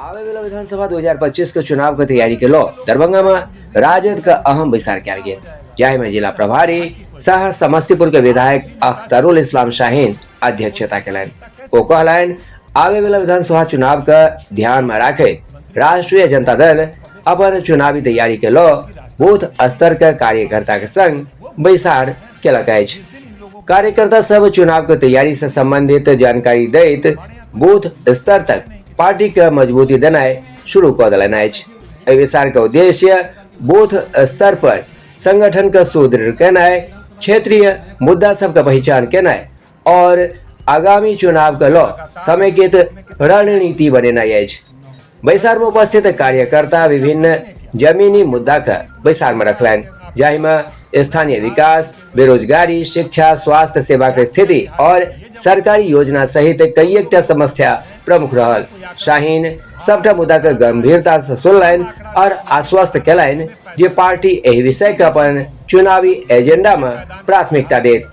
आवे वाला विधानसभा 2025 के चुनाव के तैयारी के लो दरभंगा में राजद का अहम विस्तार किया गया, जहाँ में जिला प्रभारी सह समस्तीपुर के विधायक अख्तरुल इस्लाम शाहीन अध्यक्षता कलन। वो कहलन आवे वाला विधानसभा चुनाव का ध्यान में रखे राष्ट्रीय जनता दल अपन चुनावी तैयारी के लो बूथ स्तर के कार्यकर्ता के संग विस्तार केलक अछि। कार्यकर्ता सब चुनाव के तैयारी से संबंधित जानकारी दैत बूथ स्तर तक पार्टी के मजबूती देनाय शुरू कर देलनि अछि। विस्तार के उद्देश्य बूथ स्तर पर संगठन के सुदृढ़ केनाय, क्षेत्रीय मुद्दा सब के पहचान केनाय और आगामी चुनाव के लो समेकित रणनीति बनेनाय अछि। विस्तार में उपस्थित कार्यकर्ता विभिन्न जमीनी मुद्दा के विस्तार में रखलन, जाहि में स्थानीय विकास, बेरोजगारी, शिक्षा, स्वास्थ्य सेवा के स्थिति और सरकारी योजना सहित कई एक समस्या प्रमुख रहल। शाहीन सबटा मुद्दा के गंभीरता से सुनलन और आश्वस्त केलन जे पार्टी एहि विषय के अपन चुनावी एजेंडा में प्राथमिकता देत।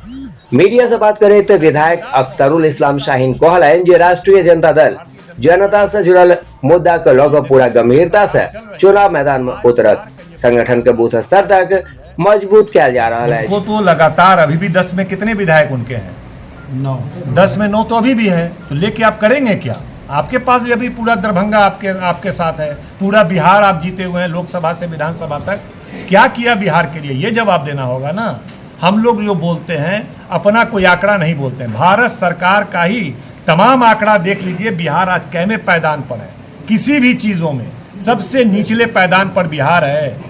मीडिया से बात करे तो विधायक अख्तरुल इस्लाम शाहीन कहलन जे राष्ट्रीय जनता दल जनता से जुड़ल मुद्दा के लोग पूरा गंभीरता से चुनाव मैदान में उतरत, संगठन के बूथ स्तर तक मजबूत किया जा रहा है। वो तो लगातार अभी भी 10 में कितने विधायक उनके हैं? 10 में 9 तो अभी भी है, तो लेके आप करेंगे क्या? आपके पास अभी पूरा दरभंगा आपके साथ है, पूरा बिहार आप जीते हुए हैं, लोकसभा से विधानसभा तक। क्या किया बिहार के लिए, ये जवाब देना होगा ना। हम लोग जो बोलते हैं अपना कोई आंकड़ा नहीं बोलते हैं, भारत सरकार का ही तमाम आंकड़ा देख लीजिए। बिहार आज कैमे पैदान पर है, किसी भी चीज़ों में सबसे निचले पैदान पर बिहार है।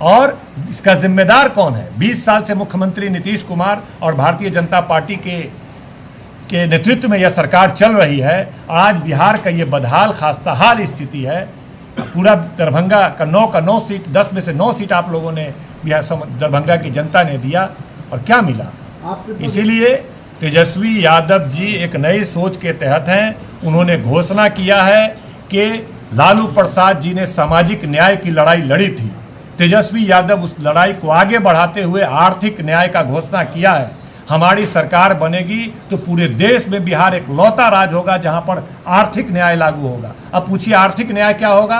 और इसका जिम्मेदार कौन है? 20 साल से मुख्यमंत्री नीतीश कुमार और भारतीय जनता पार्टी के नेतृत्व में यह सरकार चल रही है। आज बिहार का ये बदहाल खास्ताहाल स्थिति है। पूरा दरभंगा का 9 सीट, 10 में से 9 सीट आप लोगों ने दरभंगा की जनता ने दिया, और क्या मिला? इसीलिए तेजस्वी यादव जी एक नई सोच के तहत हैं। उन्होंने घोषणा किया है कि लालू प्रसाद जी ने सामाजिक न्याय की लड़ाई लड़ी थी, तेजस्वी यादव उस लड़ाई को आगे बढ़ाते हुए आर्थिक न्याय का घोषणा किया है। हमारी सरकार बनेगी तो पूरे देश में बिहार एक लौता राज होगा जहां पर आर्थिक न्याय लागू होगा। अब पूछिए आर्थिक न्याय क्या होगा?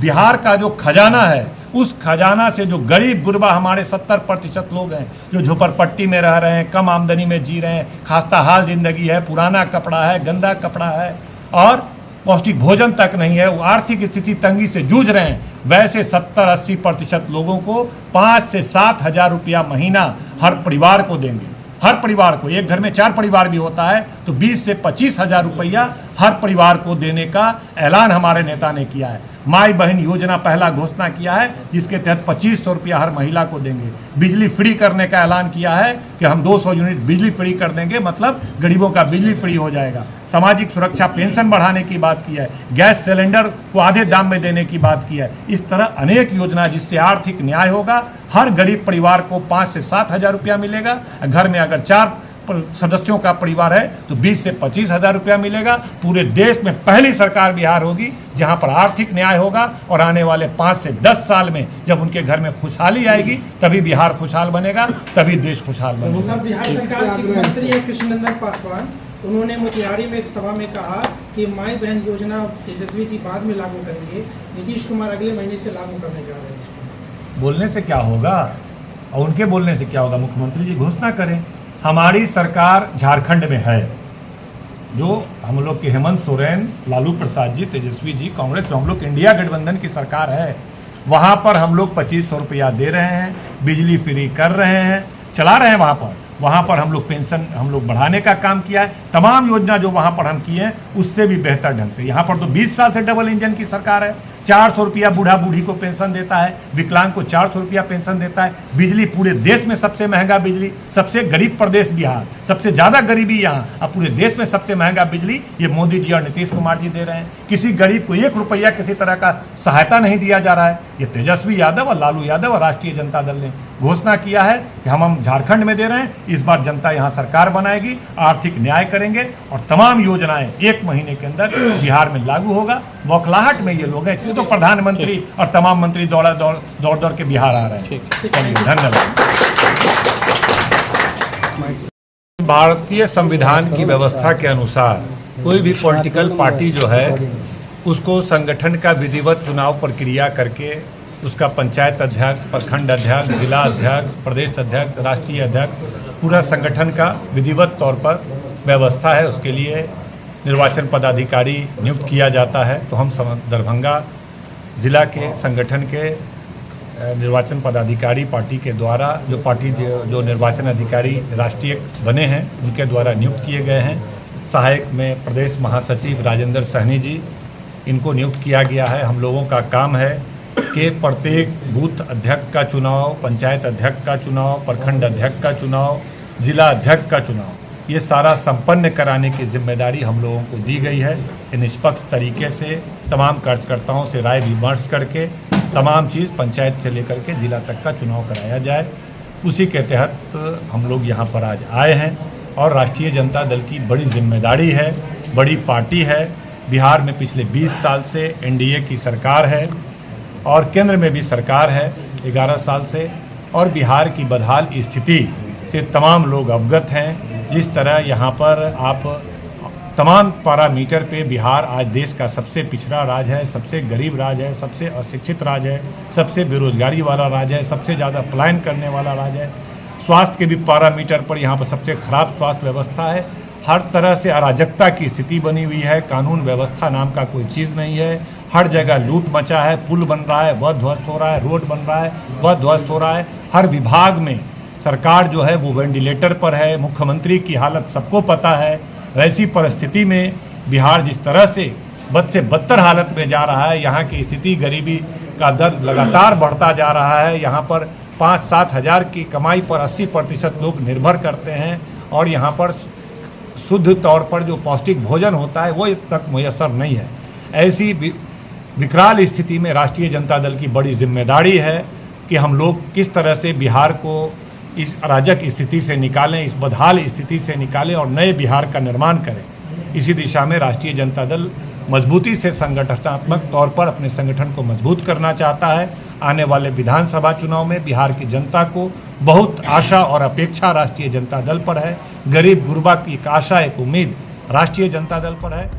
बिहार का जो खजाना है, उस खजाना से जो गरीब गुरबा हमारे 70% लोग हैं जो झोपड़पट्टी में रह रहे हैं, कम आमदनी में जी रहे हैं, खास्ता हाल जिंदगी है, पुराना कपड़ा है, गंदा कपड़ा है और पौष्टिक भोजन तक नहीं है, वो आर्थिक स्थिति तंगी से जूझ रहे हैं, वैसे 70-80% लोगों को 5 से 7 हजार रुपया महीना हर परिवार को देंगे। हर परिवार को, एक घर में 4 परिवार भी होता है तो 20 से 25 हजार रुपया हर परिवार को देने का ऐलान हमारे नेता ने किया है। माई बहन योजना पहला घोषणा किया है, जिसके तहत 2500 रुपया हर महिला को देंगे। बिजली फ्री करने का ऐलान किया है कि हम 200 यूनिट बिजली फ्री कर देंगे, मतलब गरीबों का बिजली फ्री हो जाएगा। सामाजिक सुरक्षा पेंशन बढ़ाने की बात की है, गैस सिलेंडर को आधे दाम में देने की बात की है। इस तरह अनेक योजना जिससे आर्थिक न्याय होगा। हर गरीब परिवार को 5 से 7 हजार रुपया मिलेगा। घर में अगर 4 सदस्यों का परिवार है तो 20 से 25 हजार रुपया मिलेगा। पूरे देश में पहली सरकार बिहार होगी जहां पर आर्थिक न्याय होगा, और आने वाले 5 से 10 साल में जब उनके घर में खुशहाली आएगी तभी बिहार खुशहाल बनेगा, तभी देश खुशहाल बनेगा। बिहार सरकार के मंत्री है कृष्णनंदन पासवान, उन्होंने मोतिहारी में एक सभा में कहा कि माई बहन योजना तेजस्वी जी बाद में लागू करेंगे, नीतीश कुमार अगले महीने से लागू करने जा रहे हैं। बोलने से क्या होगा और उनके बोलने से क्या होगा? मुख्यमंत्री जी घोषणा करें। हमारी सरकार झारखंड में है, जो हम लोग के हेमंत सोरेन, लालू प्रसाद जी, तेजस्वी जी, कांग्रेस, जो हम लोग इंडिया गठबंधन की सरकार है, वहाँ पर हम लोग 2500 रुपया दे रहे हैं, बिजली फ्री कर रहे हैं, चला रहे हैं। वहाँ पर हम लोग पेंशन हम लोग बढ़ाने का काम किया है। तमाम योजना जो वहाँ पर हम किए हैं उससे भी बेहतर ढंग से। यहाँ पर तो 20 साल से डबल इंजन की सरकार है। 400 रुपया बूढ़ा बूढ़ी को पेंशन देता है, विकलांग को 400 रुपया पेंशन देता है। बिजली पूरे देश में सबसे महंगा बिजली, सबसे गरीब प्रदेश बिहार, सबसे ज़्यादा गरीबी यहाँ, अब पूरे देश में सबसे महंगा बिजली ये मोदी जी और नीतीश कुमार जी दे रहे हैं। किसी गरीब को 1 रुपया किसी तरह का सहायता नहीं दिया जा रहा है। ये तेजस्वी यादव और लालू यादव और राष्ट्रीय जनता दल ने घोषणा किया है कि हम झारखंड में दे रहे हैं। इस बार जनता यहाँ सरकार बनाएगी, आर्थिक न्याय करेंगे और तमाम योजनाएं 1 महीने के अंदर बिहार में लागू होगा। बौखलाहट में ये लोग हैं, इसलिए तो प्रधानमंत्री और तमाम मंत्री दौड़ के बिहार आ रहे हैं। धन्यवाद। भारतीय संविधान की व्यवस्था के अनुसार कोई भी पॉलिटिकल पार्टी जो है उसको संगठन का विधिवत चुनाव प्रक्रिया करके उसका पंचायत अध्यक्ष, प्रखंड अध्यक्ष, जिला अध्यक्ष, प्रदेश अध्यक्ष, राष्ट्रीय अध्यक्ष, पूरा संगठन का विधिवत तौर पर व्यवस्था है। उसके लिए निर्वाचन पदाधिकारी नियुक्त किया जाता है। तो हम दरभंगा जिला के संगठन के निर्वाचन पदाधिकारी पार्टी के द्वारा जो निर्वाचन अधिकारी राष्ट्रीय बने हैं उनके द्वारा नियुक्त किए गए हैं। सहायक में प्रदेश महासचिव राजेंद्र सहनी जी, इनको नियुक्त किया गया है। हम लोगों का काम है कि प्रत्येक बूथ अध्यक्ष का चुनाव, पंचायत अध्यक्ष का चुनाव, प्रखंड अध्यक्ष का चुनाव, जिला अध्यक्ष का चुनाव, ये सारा संपन्न कराने की जिम्मेदारी हम लोगों को दी गई है कि निष्पक्ष तरीके से तमाम कार्यकर्ताओं से राय विमर्श करके तमाम चीज़ पंचायत से लेकर के जिला तक का चुनाव कराया जाए। उसी के तहत हम लोग यहाँ पर आज आए हैं और राष्ट्रीय जनता दल की बड़ी जिम्मेदारी है, बड़ी पार्टी है। बिहार में पिछले 20 साल से एनडीए की सरकार है और केंद्र में भी सरकार है 11 साल से, और बिहार की बदहाल स्थिति से तमाम लोग अवगत हैं। जिस तरह यहाँ पर आप तमाम पैरामीटर पे बिहार आज देश का सबसे पिछड़ा राज्य है, सबसे गरीब राज्य है, सबसे अशिक्षित राज्य है, सबसे बेरोजगारी वाला राज्य है, सबसे ज़्यादा पलायन करने वाला राज्य है। स्वास्थ्य के भी पैरामीटर पर यहाँ पर सबसे खराब स्वास्थ्य व्यवस्था है। हर तरह से अराजकता की स्थिति बनी हुई है। कानून व्यवस्था नाम का कोई चीज़ नहीं है। हर जगह लूट मचा है। पुल बन रहा है वह ध्वस्त हो रहा है, रोड बन रहा है वह ध्वस्त हो रहा है। हर विभाग में सरकार जो है वो वेंटिलेटर पर है। मुख्यमंत्री की हालत सबको पता है। वैसी परिस्थिति में बिहार जिस तरह से बद से बदतर हालत में जा रहा है, यहाँ की स्थिति, गरीबी का दर लगातार बढ़ता जा रहा है। यहाँ पर 5-7 हज़ार की कमाई पर 80% लोग निर्भर करते हैं और यहाँ पर शुद्ध तौर पर जो पौष्टिक भोजन होता है वो तक मुयस्सर नहीं है। ऐसी विकराल स्थिति में राष्ट्रीय जनता दल की बड़ी जिम्मेदारी है कि हम लोग किस तरह से बिहार को इस अराजक स्थिति से निकालें, इस बदहाल स्थिति से निकालें और नए बिहार का निर्माण करें। इसी दिशा में राष्ट्रीय जनता दल मजबूती से संगठनात्मक तौर पर अपने संगठन को मजबूत करना चाहता है। आने वाले विधानसभा चुनाव में बिहार की जनता को बहुत आशा और अपेक्षा राष्ट्रीय जनता दल पर है। गरीब गुरबा की एक आशा, एक उम्मीद राष्ट्रीय जनता दल पर है।